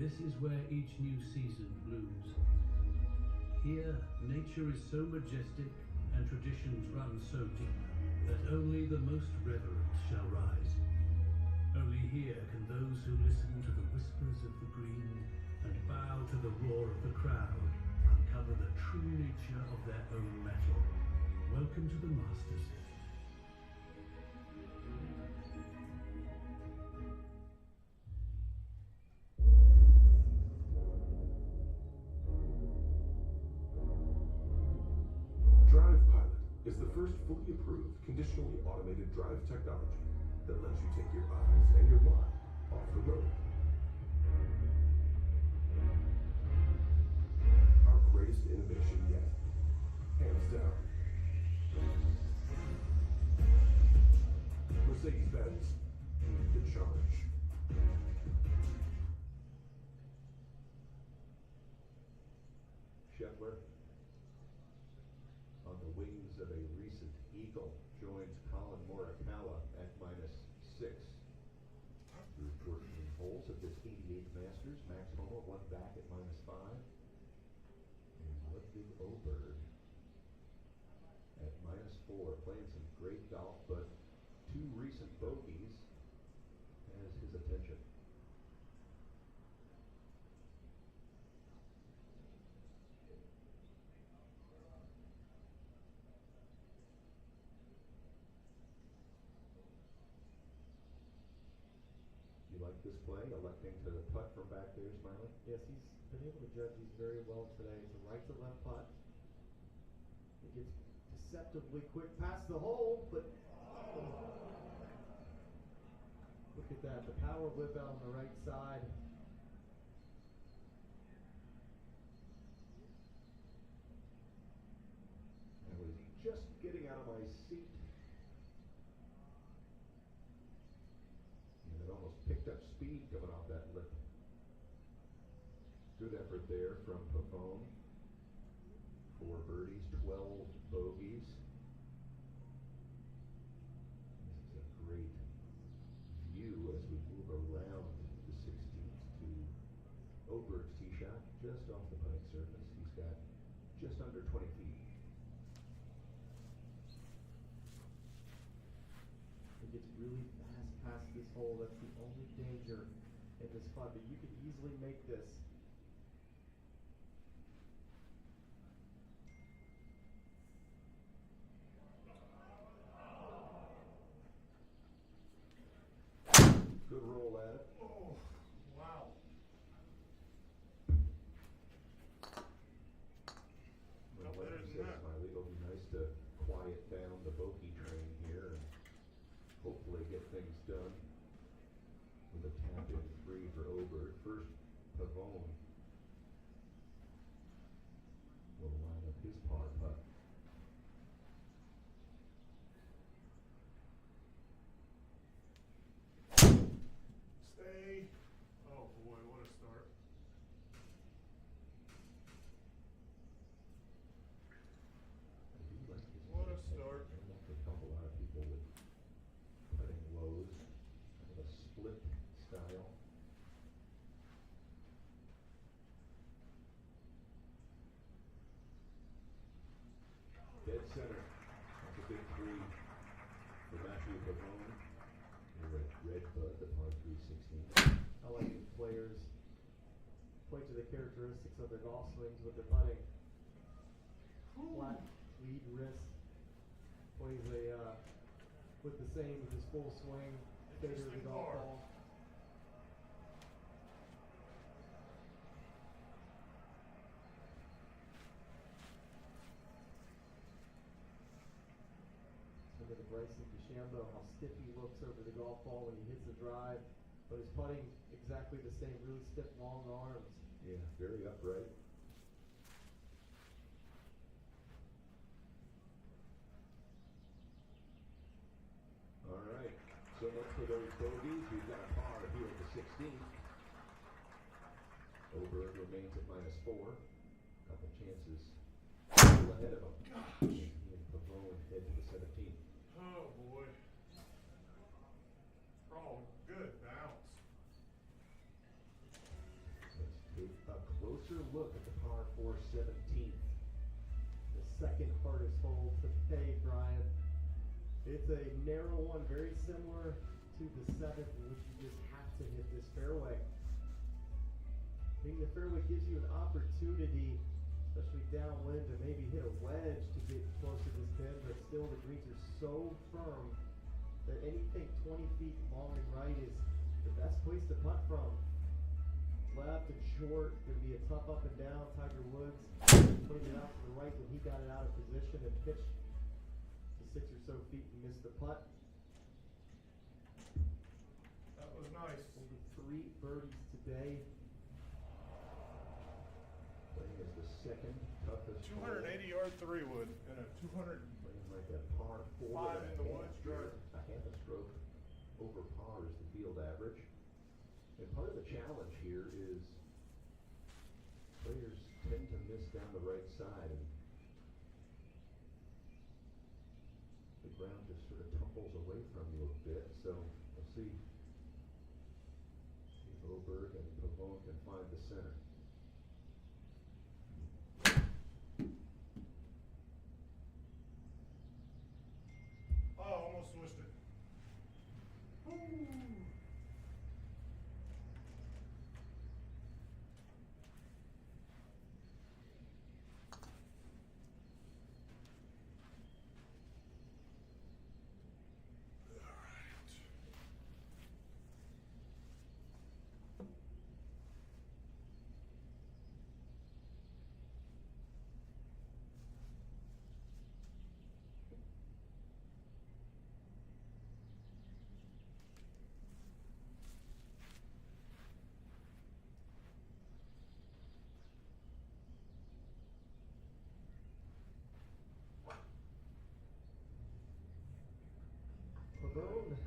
This is where each new season blooms. Here, nature is so majestic and traditions run so deep that only the most reverent shall rise. Only here can those who listen to the whispers of the green and bow to the roar of the crowd uncover the true nature of their own metal. Welcome to the Masters. Is the first fully approved, conditionally automated drive technology that lets you take your eyes and your mind off the road. Our greatest innovation yet, hands down. Mercedes-Benz, the charge. Scheffler, on the wings of a recent eagle, joins Colin Morikawa at -6. Through 14 holes of this 88th Masters, Max Homa won back at -5. And Ludwig Oberg at -4, playing some great golf, but 2 recent bogeys has his attention. This play, electing to putt from back there, Smiley? Yes, he's been able to judge these very well today. It's a right to left putt. He gets deceptively quick past the hole, but look at that, the power whip out on the right side. I was just getting out of my seat. Picked up speed coming off that lip. Good effort there from Pavone. 4 birdies, 12 bogeys. This is a great view as we move around the 16th to Oberg's tee shot, just off the putting surface. He's got just under 20 feet. He gets really fast past this hole. That's the only danger in this putt, but you could easily make this. Good roll at it. Oh, wow. Well, No like better you than said, that. Smiley, it'll be nice to quiet down the bogey train here and hopefully get things done with a tap-in 3 for Oberg. First, Pavone will line up his par putt. Stay. Oh boy, what a start. I do like his What a putting. start. I don't think help a lot of people with putting lows, kind of a split style. Dead center. That's a big 3 for Matthew Pavone. Here at Redbud, the par 316. I like when players play to the characteristics of their golf swings with the putting. Flat lead wrist, plays with the same with his full swing, fader of the golf hard. ball. Look at Bryson DeChambeau, how stiff he looks over the golf ball when he hits the drive, but his putting exactly the same, really stiff, long arms. Yeah, very upright. All right, so much for those bogeys. We've got a par here at the 16th. Oberg remains at -4. Couple chances still ahead of him. He and Pavone head to the 17th. Oh boy. Oh, good bounce. closer look at the par 4 17th. The second hardest hole today, Brian. It's a narrow one, very similar to the seventh, in which you just have to hit this fairway. Hitting the fairway gives you an opportunity, especially downwind, to maybe hit a wedge to get close to this pin, but still the greens are so firm that anything 20 feet long and right is the best place to putt from. Left and short, going to be a tough up and down. Tiger Woods putting it out to the right when he got it out of position and pitched to 6 or so feet and missed the putt. That was nice. Only 3 birdies today. Playing as the second toughest. 280-yard 3-wood and a 200. Playing like a par 4. Five in the and a woods, half right. A half a stroke over par is the field average. And part of the challenge here is players tend to miss down the right side, and the ground just sort of tumbles away from you a bit. So we'll see if Oberg and Pavone can find the center. Oh, almost switched it. Ooh. Pavone,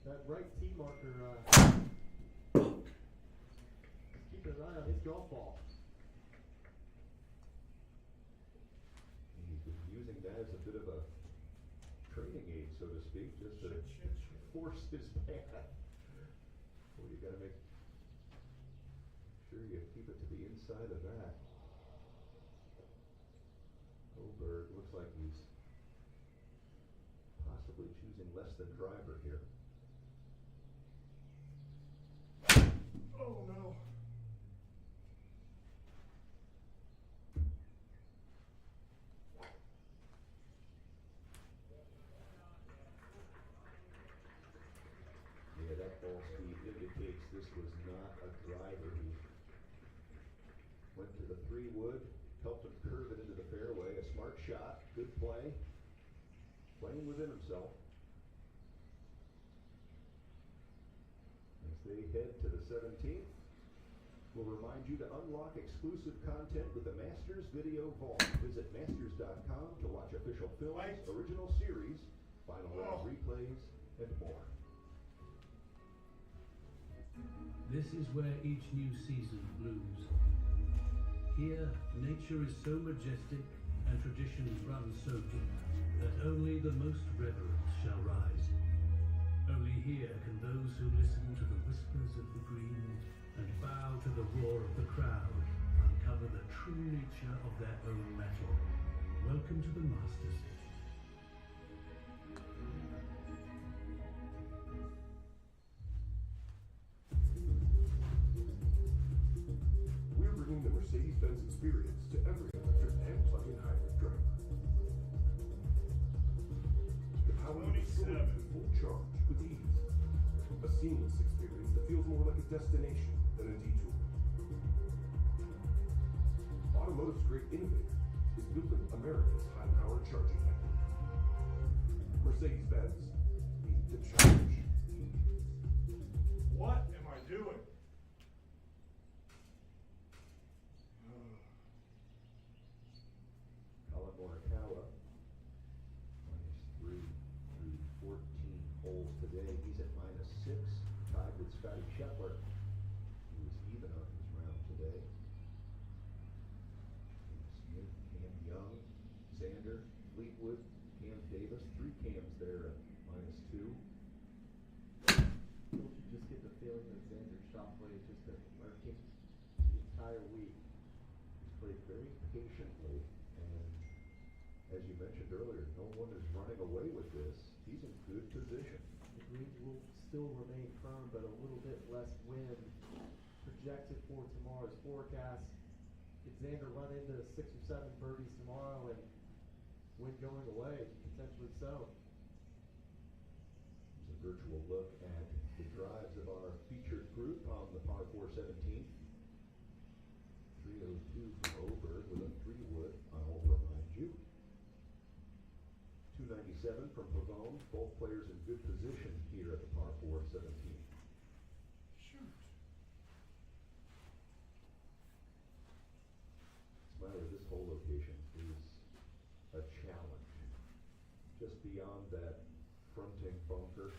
that right tee marker, keeping an eye on his golf ball. He's been using that as a bit of a training aid, so to speak, just to force his path. Well, you gotta make sure you keep it to the inside of that. Oberg looks like he's possibly choosing less than driver here. Oh no. Yeah, that ball speed indicates this was not a driver. He went to the 3-wood, helped him curve it into the fairway. A smart shot, good play. Playing within himself. As they head to the 17th, we'll remind you to unlock exclusive content with the Masters Video Vault. Visit masters.com to watch official films, Right. original series, final round replays, and more. This is where each new season blooms. Here, nature is so majestic and traditions run so deep that only the most reverent shall rise. Only here can those who listen to the whispers of the green and bow to the roar of the crowd uncover the true nature of their own metal. Welcome to the Masters. We're bringing the Mercedes-Benz experience to every electric and plug-in hybrid driver. The power of the story 27. to full charge with ease. A seamless experience that feels more like a destination than a detour. Automotive's great innovator is building America's high-powered charging network. Mercedes-Benz, lead the charge. What am I doing? Colin Morikawa, -3 through 14 holes today. He's at -6, tied with Scotty Scheffler, who was even on his round today. Smith, Cam Young, Xander, Fleetwood, Cam Davis, 3 Cams there at -2. Don't you just get the feeling that Xander Schauffele is just a lurking? entire week. He's played very patiently, and as you mentioned earlier, no one is running away with this. He's in good position. The greens will still remain firm, but a little bit less wind projected for tomorrow's forecast. Could Xander run into 6 or 7 birdies tomorrow and wind going away? Potentially so. It's a virtual look at the drives of our featured group on the par 4 17th. 302 from Oberg with a 3-wood, I'll remind you. 297 from Pavone, both players in good position here at the par 4 17th. Shoot. Smiler, this hole location is a challenge. Just beyond that fronting bunker,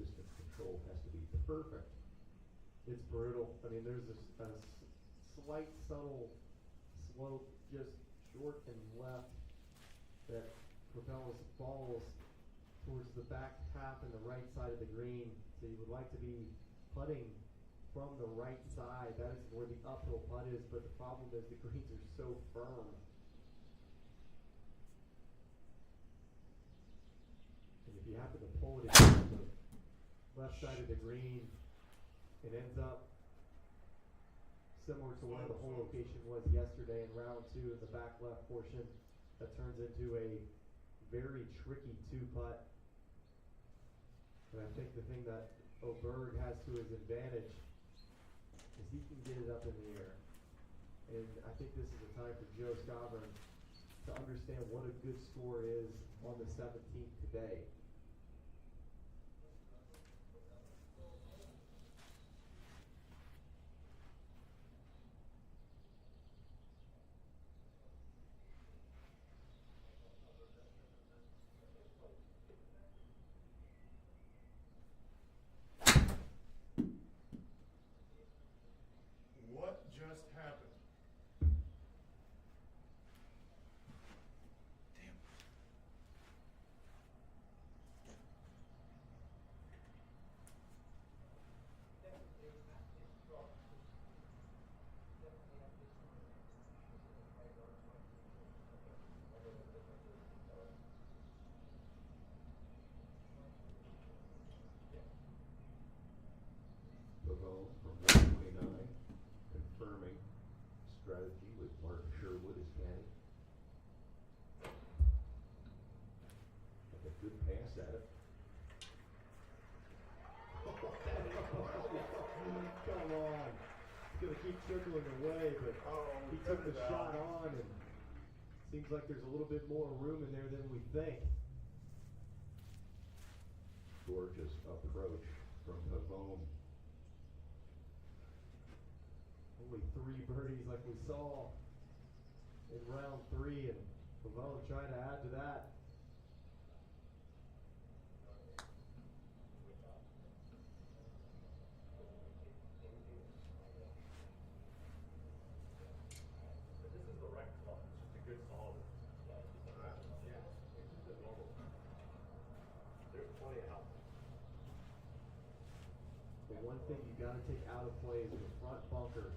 distance control has to be perfect. It's brutal. I mean, there's a slight subtle slope just short and left that propels balls towards the back half and the right side of the green. So you would like to be putting from the right side. That is where the uphill putt is, but the problem is the greens are so firm. And if you happen to pull it against the left side of the green, it ends up similar to where the hole location was yesterday in round 2 in the back left portion. That turns into a very tricky 2-putt. And I think the thing that Oberg has to his advantage is he can get it up in the air. And I think this is a time for Joe Scovern to understand what a good score is on the 17th today. What just happened? Damn. Pavone from 129, confirming strategy with Mark Sherwood as caddy. Like a good pass at it. Come on. It's going to keep trickling away, but he took the shot on, and seems like there's a little bit more room in there than we think. Gorgeous approach from Pavone. Only 3 birdies like we saw in round 3, and Pavone trying to add to that. The one thing you got to take out of play is the front bunker.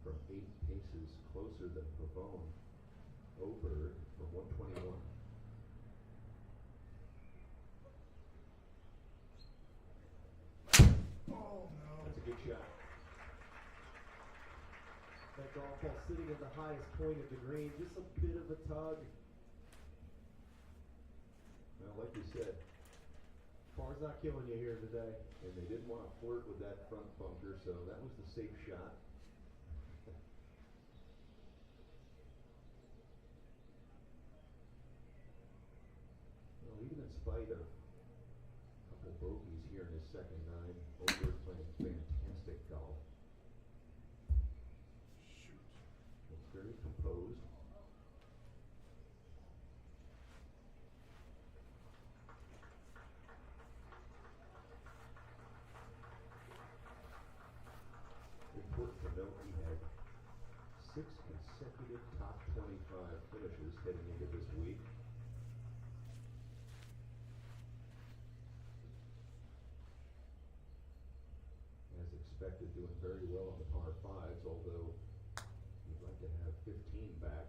From 8 paces closer than Pavone. Oberg from 121. Oh no. That's a good shot. That golf ball sitting at the highest point of the green, just a bit of a tug. Well, like you said, Par's not killing you here today. and they didn't want to flirt with that front bunker, so that was the safe shot. Well, even in spite of a couple bogeys here in his second 9, Oberg playing fantastic golf. Shoot. Looks very composed. Important to note he had 6 consecutive top 25 finishes heading into this week. expected, doing very well on the par fives, although you'd like to have 15 back.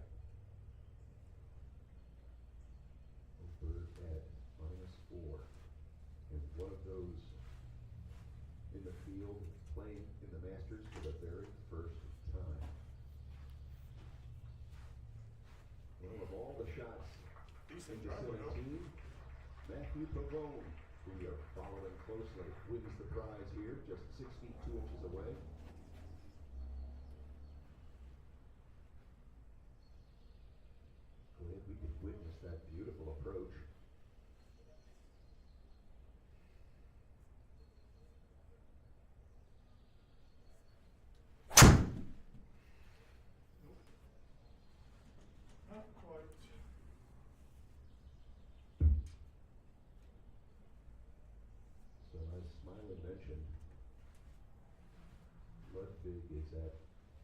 Bird at -4. And one of those in the field playing in the Masters for the very first time. Well, of all the shots Decent into driver, though. 17, Matthew Pavone, who we are following closely, wins the prize here, just 6 feet 2 inches away. Glad we could witness that beautiful approach. Not quite. So as Smiley mentioned, Ludwig is at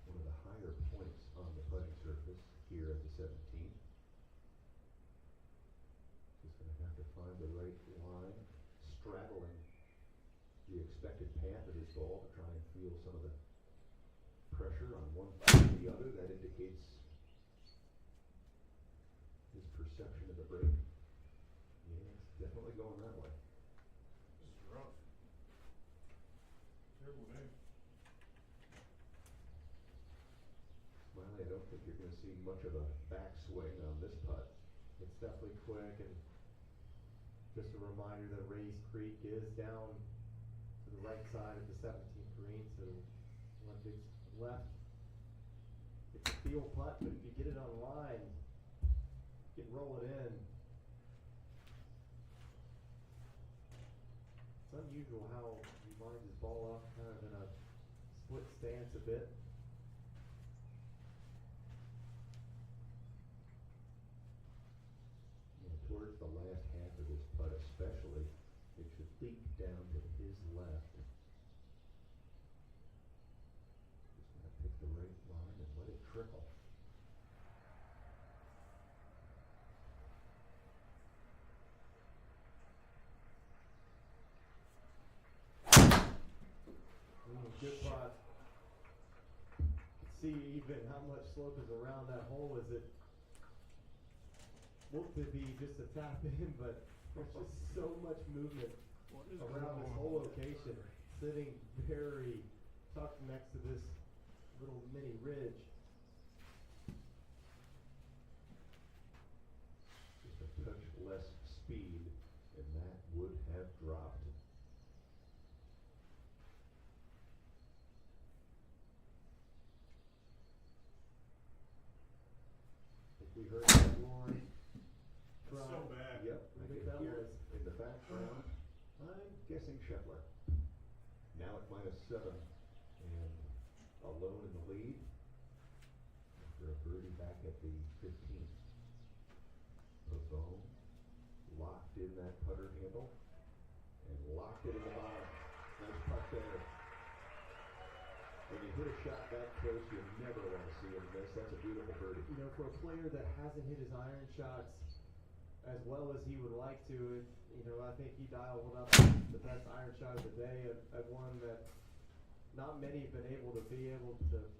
one of the higher points on the putting surface here at the 17th. Just going to have to find the right line, straddling the expected path of his ball to try and feel some of the pressure on one foot or the other. That indicates his perception of the break. Yeah, it's definitely going that way. This is rough. Terrible day. Smiley, I don't think you're going to see much of a backswing on this putt. It's definitely quick, and just a reminder that Rays Creek is down to the right side of the 17th green, so Olympics left. It's a field putt, but if you get it on line, you can roll it in. It's unusual how he lines his ball up kind of in a split stance a bit. And towards the last half of this putt especially, it should leak down to his left. Just going to pick the right line and let it trickle. Good putt. See even how much slope is around that hole as it looked to be just a tap in, but there's just so much movement What is around this going on? whole location, sitting very tucked next to this little mini ridge. Just a touch less speed, and that would have dropped. I think we heard that roaring. That's so bad. Yep, I I think can that hear was- it in the background. I'm guessing Scheffler. Now at -7 and alone in the lead after a birdie back at the 15th. Pavone locked in that putter handle and locked it in the bottom. Nice putt there. When you hit a shot that close, you never want to see him miss. That's a beautiful birdie. You know, for a player that hasn't hit his iron shots as well as he would like to, I think he dialed up the best iron shot of the day at one that not many have been able to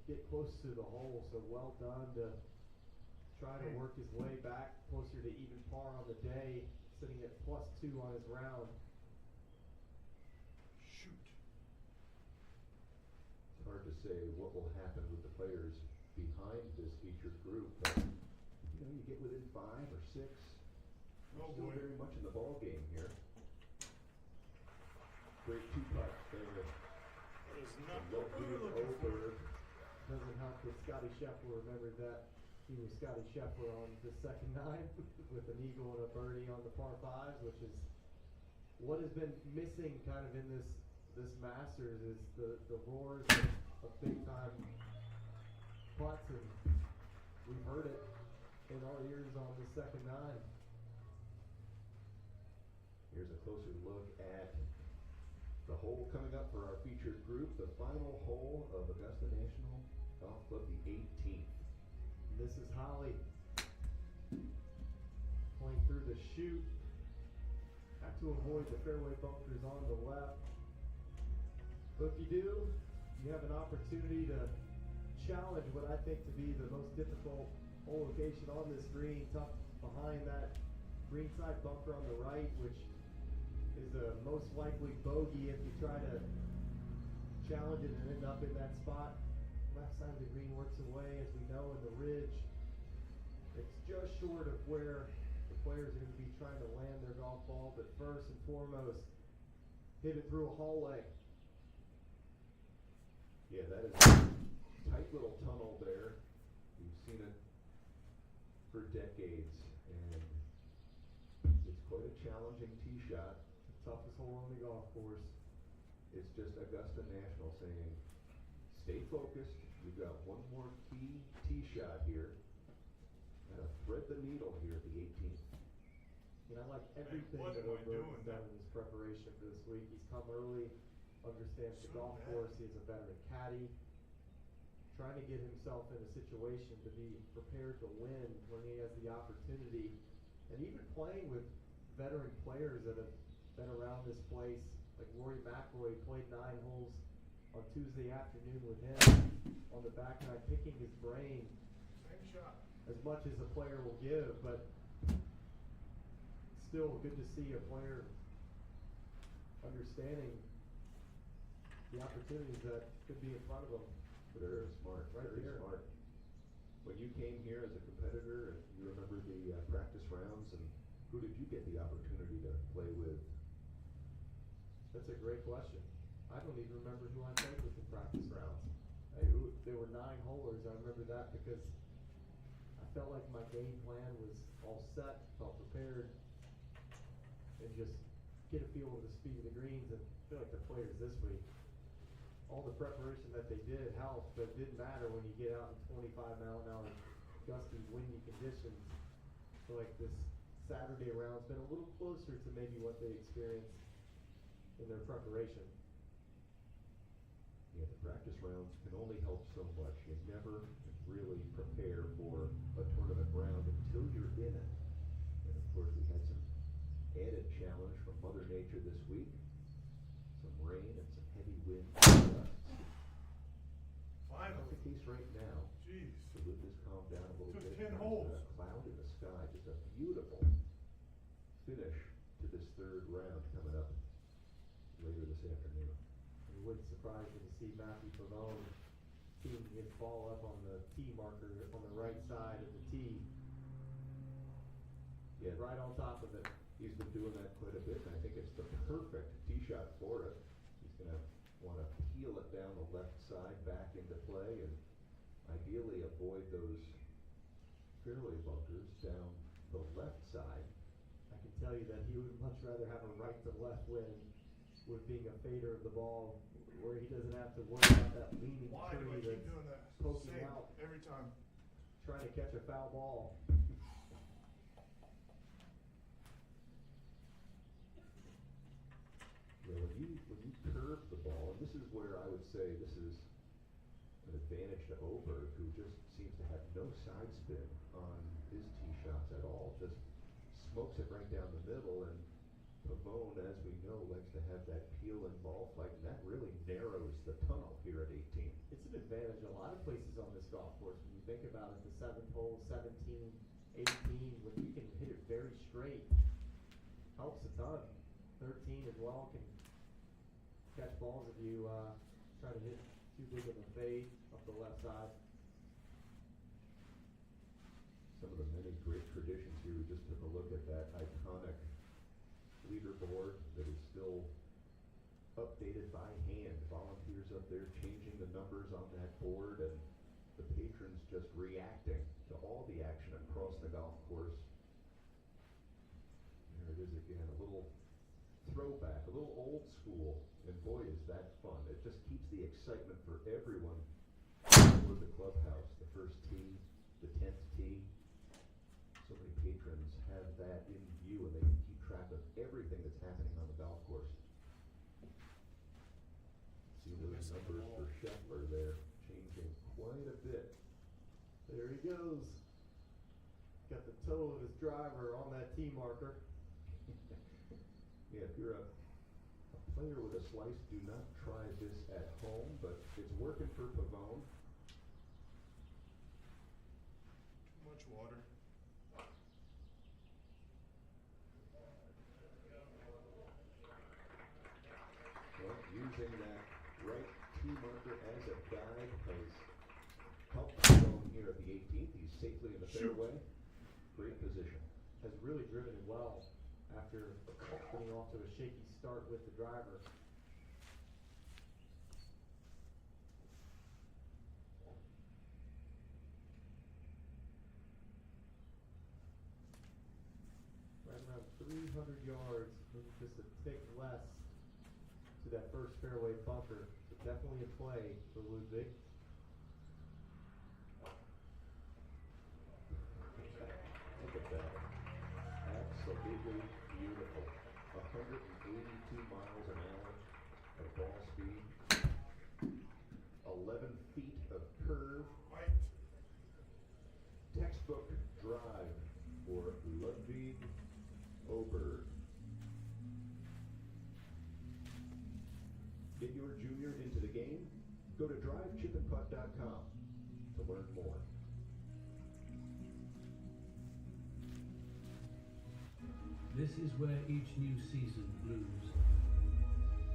get close to the hole. So well done to try to work his way back closer to even par on the day, sitting at +2 on his round. Shoot. It's hard to say what will happen with the players behind this featured group, but you get within 5 or 6. Oh Still boy. very much in the ball game here. Great 2-putt there. That is not What what we were being looking for. over. Doesn't help that Scotty Scheffler remembered that he was Scotty Scheffler on the second 9 with an eagle and a birdie on the par 5s, which is what has been missing kind of in this Masters is the roars of big time putts, and we've heard it in our ears on the second 9. Here's a closer look at the hole coming up for our featured group, the final hole of Augusta National Golf Club, the 18th. This is Holly playing through the chute. Have to avoid the fairway bunkers on the left. But if you do, you have an opportunity to challenge what I think to be the most difficult hole location on this green, tucked behind that greenside bunker on the right, which is a most likely bogey if you try to challenge it and end up in that spot. Left side of the green works away, as we know, in the ridge. It's just short of where the players are going to be trying to land their golf ball, but first and foremost, hit it through a hallway. Yeah, that is a tight little tunnel there. We've seen it for decades, and it's quite a challenging tee shot. Toughest hole on the golf course. It's just Augusta National saying, stay focused. You've got one more key tee shot here. Gotta thread the needle here at the 18th. You know, I like everything what that am I O'Berg doing? has done in his preparation for this week. He's come early, understands the So golf bad. course. He's a veteran caddy, trying to get himself in a situation to be prepared to win when he has the opportunity, and even playing with veteran players that have been around this place. Like Rory McIlroy played 9 holes on Tuesday afternoon with him on the back nine, picking his brain Same shot. as much as a player will give, but still good to see a player understanding the opportunities that could be in front of him. Very smart, Right very there. smart. When you came here as a competitor, and you remember the practice rounds, and who did you get the opportunity to play with? That's a great question. I don't even remember who I played with in practice rounds. There were 9 holers. I remember that because I felt like my game plan was all set, felt prepared, and just get a feel of the speed of the greens. And I feel like the players this week, all the preparation that they did helped, but it didn't matter when you get out in 25-mile-an-hour gusty, windy conditions. I feel like this Saturday round's been a little closer to maybe what they experienced in their preparation. Yeah, the practice rounds can only help so much. You never really prepare for a tournament round until you're in it. And of course, we had some added challenge from Mother Nature this week. Some rain and some heavy winds and gusts. Not Finally. the case right now. Jeez. The wind has calmed down a little Took bit. 10 Now holes. there's a cloud in the sky. Just a beautiful finish to this third round coming up later this afternoon. It wouldn't surprise me to see Matthew Pavone teeing his ball up on the tee marker on the right side of the tee, Yeah, right on top of it. he's been doing that quite a bit, and I think it's the perfect tee shot for it. He's going to want to peel it down the left side back into play, and ideally avoid those fairway bunkers down the left side. I can tell you that he would much rather have a right to left wind with being a fader of the ball, where he doesn't have to worry about that leaning Why do I tree keep that's doing that? poking Same out, every time. trying to catch a foul ball. You know, when you curve the ball, and this is where I would say this is an advantage to Oberg, who just seems to have no side spin on his tee shots at all. Just smokes it right down the middle, and Pavone, as we know, likes to have that peel and ball flight, and that really narrows the tunnel here at 18. It's an advantage a lot of places on this golf course. When you think about it, the 7th hole, 17, 18, when you can hit it very straight, helps a ton. 13 as well can catch balls if you try to hit too big of a fade up the left side. Some of the many great traditions here. We just took a look at that iconic leaderboard that is still updated by hand. Volunteers up there changing the numbers on that board, and the patrons just reacting to all the action across the golf course. There it is again, a little throwback, a little old school, and boy is that fun. It just keeps the excitement for everyone toward the clubhouse. The first tee, the 10th tee. So many patrons have that in view, and they can keep track of everything that's happening on the golf course. See those Missing the numbers ball. for Scheffler there changing quite a bit. There he goes. Got the toe of his driver on that tee marker. Yeah, if you're a player with a slice, do not try this at home, but it's working for Pavone. Too much water. Well, using that right tee marker as a guide has helped Pavone here at the 18th. He's safely in the Shoot. fairway. Great position. Has really driven it well after getting off to a shaky start with the driver. Right around 300 yards, maybe just a tick less to that first fairway bunker. So definitely a play for Ludwig. Look at that. Absolutely beautiful. 182 miles an hour of ball speed. 11 feet of curve. White. Textbook drive for Ludwig Oberg. Get your junior into the game? Go to drivechipandputt.com to learn more. This is where each new season blooms.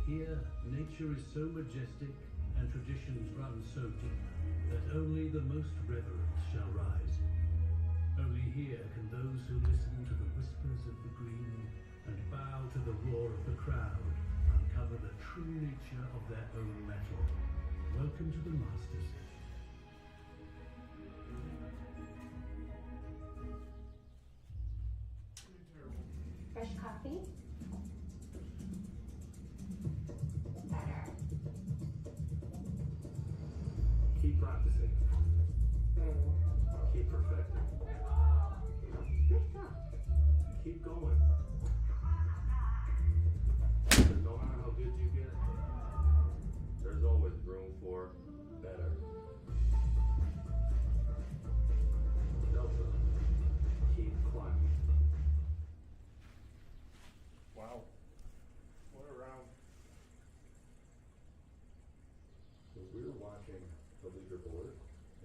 Here, nature is so majestic and traditions run so deep that only the most reverent shall rise. Only here can those who listen to the whispers of the green and bow to the roar of the crowd uncover the true nature of their own metal. Welcome to the Master Session. Pretty terrible. Fresh coffee? Better. Keep practicing. Keep perfecting. Good stuff. Keep going. Because no matter how good you get, there's always room for better. Delta, keep climbing. Wow. What a round. So we're watching the leaderboard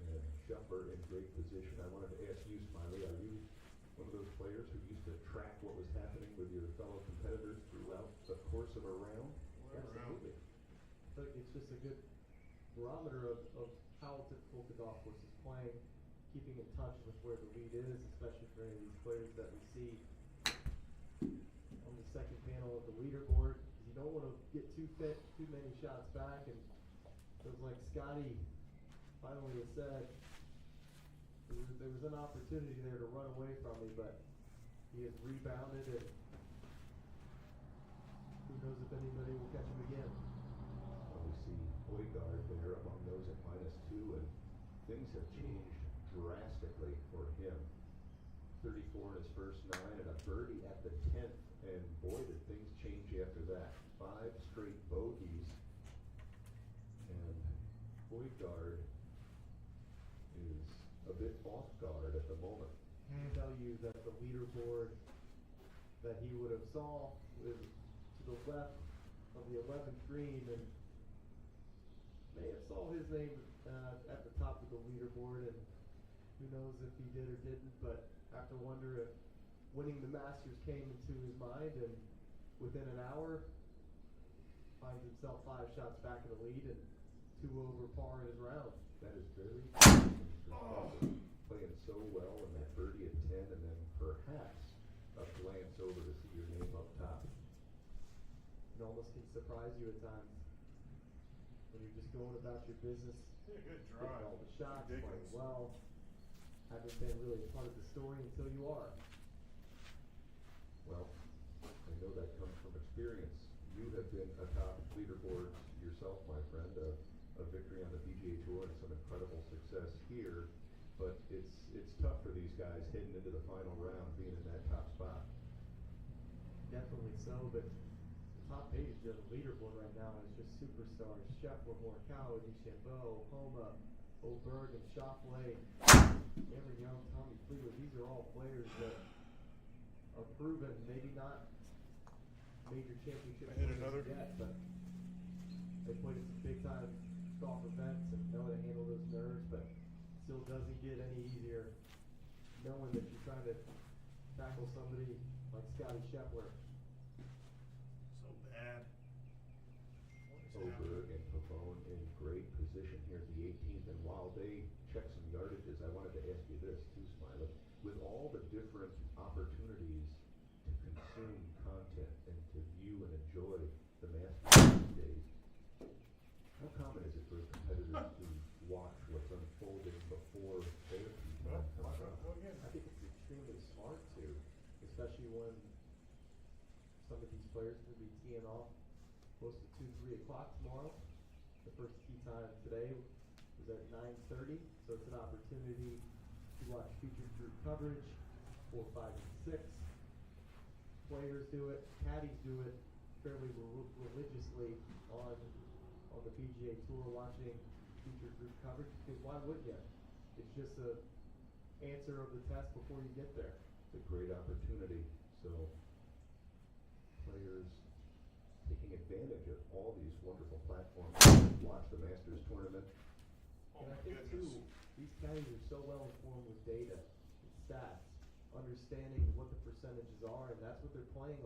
and Scheffler in great position. I wanted to ask you, Smiley, are you one of those players who used to track what was happening with your fellow competitors throughout the course of a round? What a round. Absolutely. I feel like it's just a good barometer of how difficult the golf course is playing, keeping in touch with where the lead is, especially for any of these players that we see on the second panel of the leaderboard. 'Cause you don't want to get too many shots back, and it was like Scotty finally has said, there was an opportunity there to run away from me, but he has rebounded, and who knows if anybody will catch him again. Well, we see Højgaard there among those at -2, and things have changed drastically for him. 34 in his first 9 and a birdie at the 10th, and boy, did things change after that. 5 straight bogeys, and Højgaard is a bit off guard at the moment. I can tell you that the leaderboard that he would have saw was to the left of the 11th green, and may have saw his name at the top of the leaderboard, and who knows if he did or didn't, but I have to wonder if winning the Masters came into his mind, and within an hour finds himself 5 shots back in the lead and 2 over par in his round. That is very playing so well, and that birdie at 10, and then perhaps a glance over to see your name up top. It almost can surprise you at times when you're just going about your business, Hit a good hitting drive. all the shots, playing Ridiculous. well, haven't been really a part of the story until you are. Well, I know that comes from experience. You have been atop leaderboards yourself, my friend, a victory on the PGA Tour and some incredible success here, but it's tough for these guys heading into the final round being in that top spot. Definitely so, but the top page of the leaderboard right now is just superstars. Scheffler, Morikawa, DeChambeau, Homa, Oberg, and Schauffele, Cameron Young, Tommy Fleetwood. These are all players that are proven, maybe not major championship I hit winners another. yet, but they played at some big time golf events and know how to handle those nerves, but still doesn't get any easier knowing that you're trying to tackle somebody like Scotty Scheffler. So bad. What is Over happening? and Pavone in great position here at the 18th, and while they check some yardages, I wanted to ask you this too, Smiley. With all the different opportunities to consume content and to view and enjoy the Masters these days, how common is it for competitors to watch what's unfolding before their tee time comes up? Well, again, I think it's extremely smart to, especially when some of these players will be teeing off close to 2, 3 o'clock tomorrow. The first tee time today was at 9:30, so it's an opportunity to watch featured group coverage, 4, 5, and 6. Players do it, caddies do it fairly religiously on the PGA Tour, watching featured group coverage, because why would you? It's just a answer of the test before you get there. It's a great opportunity, so players taking advantage of all these wonderful platforms to watch the Masters tournament. oh And my I think goodness. too, these caddies are so well informed with data and stats, understanding what the percentages are, and that's what they're playing